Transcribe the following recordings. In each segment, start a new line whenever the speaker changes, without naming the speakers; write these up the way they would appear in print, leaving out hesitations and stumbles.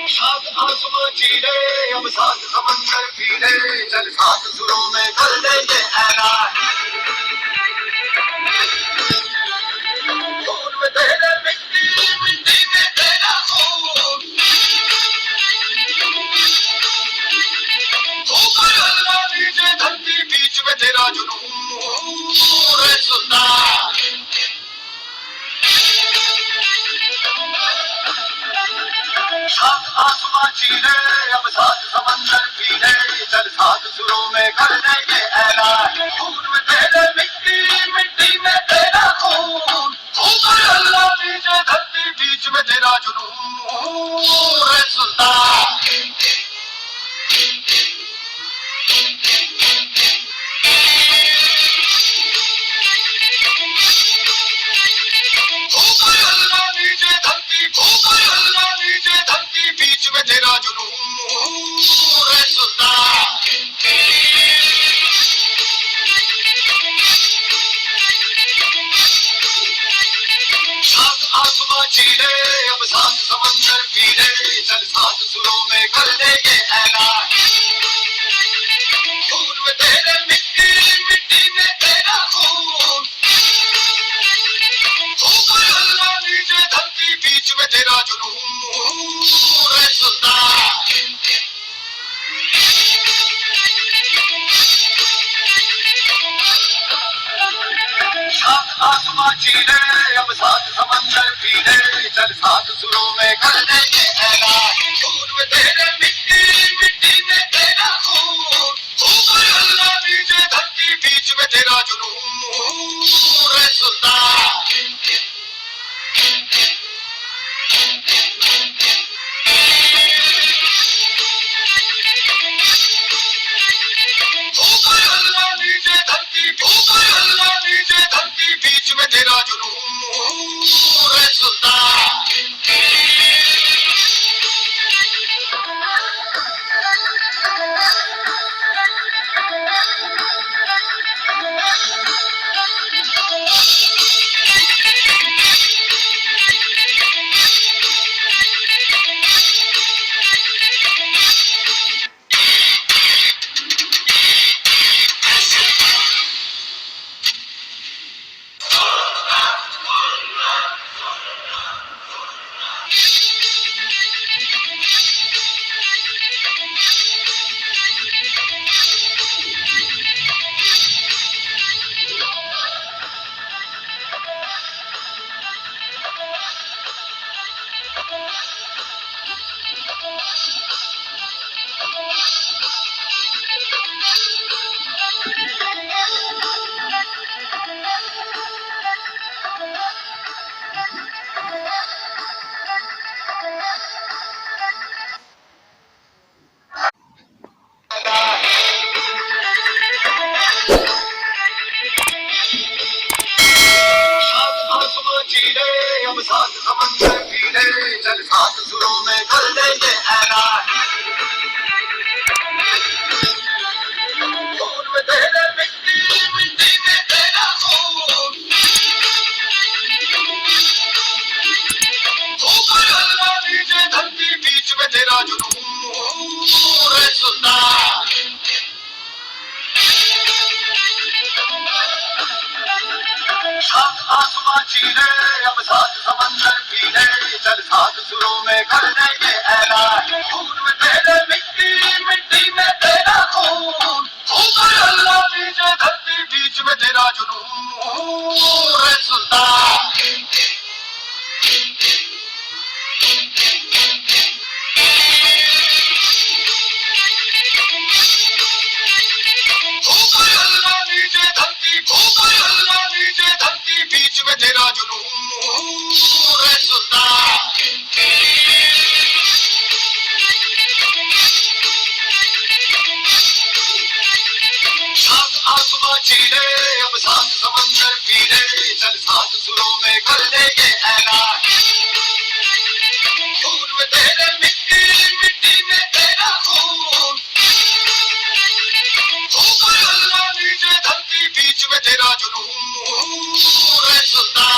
सात आसमां चीरे अब सात समंदर पीले चल सात सुरों में कर देंगे ऐलान। खून में तेरे मिट्टी मिट्टी में तेरा खून ऊपर अल्लाह नीचे धरती बीच में तेरा जुनून है सुल्तान। सात आसमां चीरे अब सात समंदर पीले चल सात सुरों में कर देंगे ऐलान। खून में तेरे मिट्टी मिट्टी में तेरा खून ऊपर अल्लाह नीचे धरती बीच में तेरा जुनून है सुल्तान। ऊपर अल्लाह नीचे धरती बीच में तेरा जुनून है सुल्तान। सात आसमां चीरे अब सात समंदर पीले चल सात सुरों में कर देंगे ऐलान। खून में तेरे मिट्टी मिट्टी में तेरा खून ऊपर अल्लाह नीचे धरती बीच में तेरा जुनून है सुल्तान। सात आसमां चीरे अब सात समंदर पीले चल सात सुरों में कर देंगे ऐलान। खून में तेरे मिट्टी मिट्टी में तेरा खून ऊपर अल्लाह नीचे धरती बीच में तेरा जुनून है सुल्तान। ऊपर अल्लाह नीचे धरती बीच में तेरा जुनून है सुल्तान। चीरे अब सात समंदर पीले चल सात सुरों में कर देंगे ऐलान। खून में तेरे मिट्टी मिट्टी में तेरा खून ऊपर अल्लाह नीचे धरती बीच में तेरा जुनून है सुल्तान। सात आसमां चीरे अब सात समंदर पीले चल सात सुरों में कर देंगे ऐलान। खून में तेरे मिट्टी मिट्टी में तेरा खून ऊपर अल्लाह नीचे धरती बीच में तेरा जुनून है सुल्तान। ऊपर अल्लाह नीचे धरती बीच में तेरा जुनून है सुल्तान। सात आसमां चीरे अब सात समंदर पीले चल सात सुरों में कर देंगे ऐलान। खून में तेरे मिट्टी मिट्टी में तेरा खून ऊपर अल्लाह नीचे धरती बीच में तेरा जुनून है सुल्तान।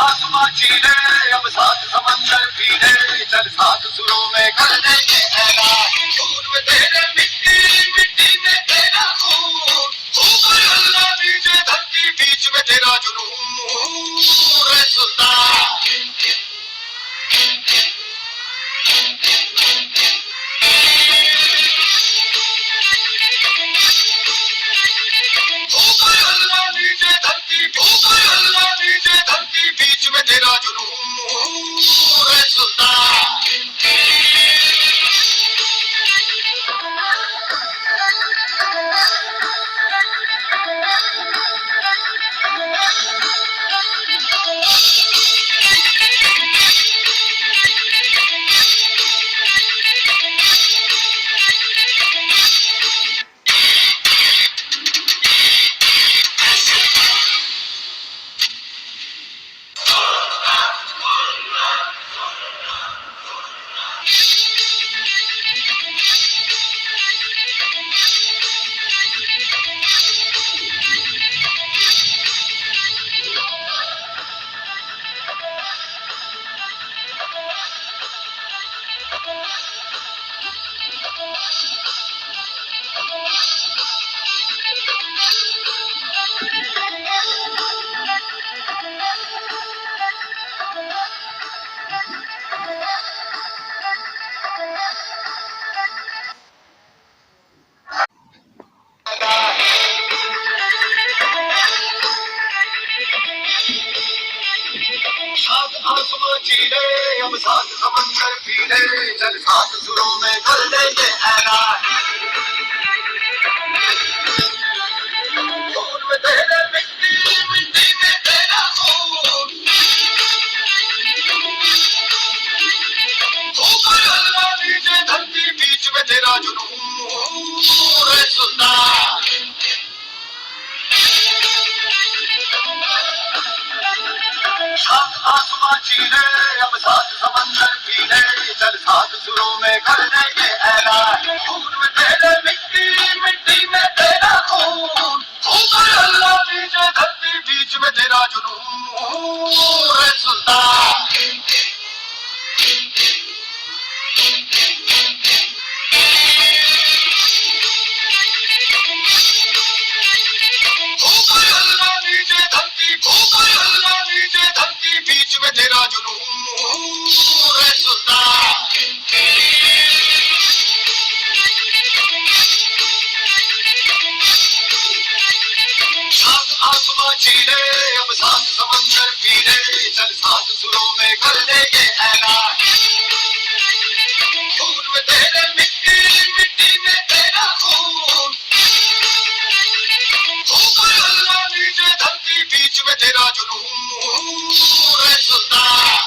आसमां चीरे अब सात समंदर पीरे चल सात सुरों में कर देंगे ऐलान खून में तेरे मिट्टी मिट्टी में तेरा खून ऊपर अल्लाह नीचे धरती बीच में तेरा जुनून रे सुल्तान बीच में तेरा जुनून है सुल्तान सात आसमां चीरे अब सात समंदर पीरे चल सात सुरों में कर देंगे ऐलान खून में तेरे मिट्टी मिट्टी में तेरा खून ऊपर अल्लाह नीचे धरती बीच में तेरा जुनून है सुल्तान सात आसमां चीरे अब सात समंदर पीरे चल सात सुरों में कर देंगे ऐलान खून में तेरे मिट्टी मिट्टी में तेरा खून ऊपर अल्लाह नीचे धरती बीच में तेरा जुनून है सुल्तान बीच में तेरा जुनून है सुल्तान सात आसमां चीरे अब सात समंदर पीरे चल सात सुरों में कर देंगे ऐलान खून में तेरे मिट्टी मिट्टी में तेरा खून ऊपर अल्लाह नीचे धरती बीच में तेरा जुनून है सुल्तान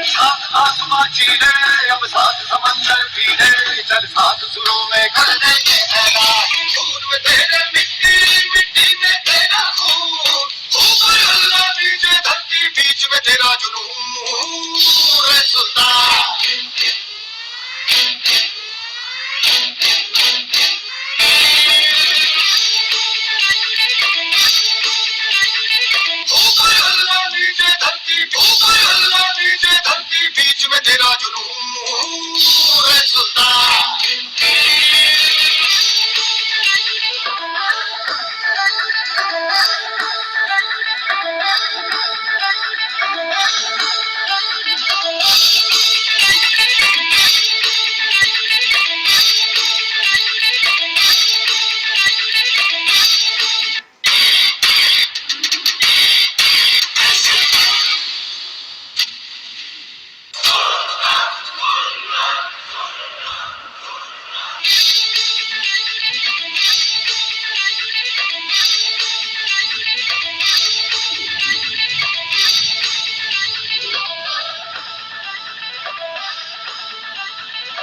सात आसमां चीरे अब सात समंदर पीरे चल सात सुरों में कर देंगे ऐलान खून में तेरे मिट्टी मिट्टी में तेरा खून ऊपर अल्लाह नीचे धरती बीच में तेरा जुनून है सुल्तान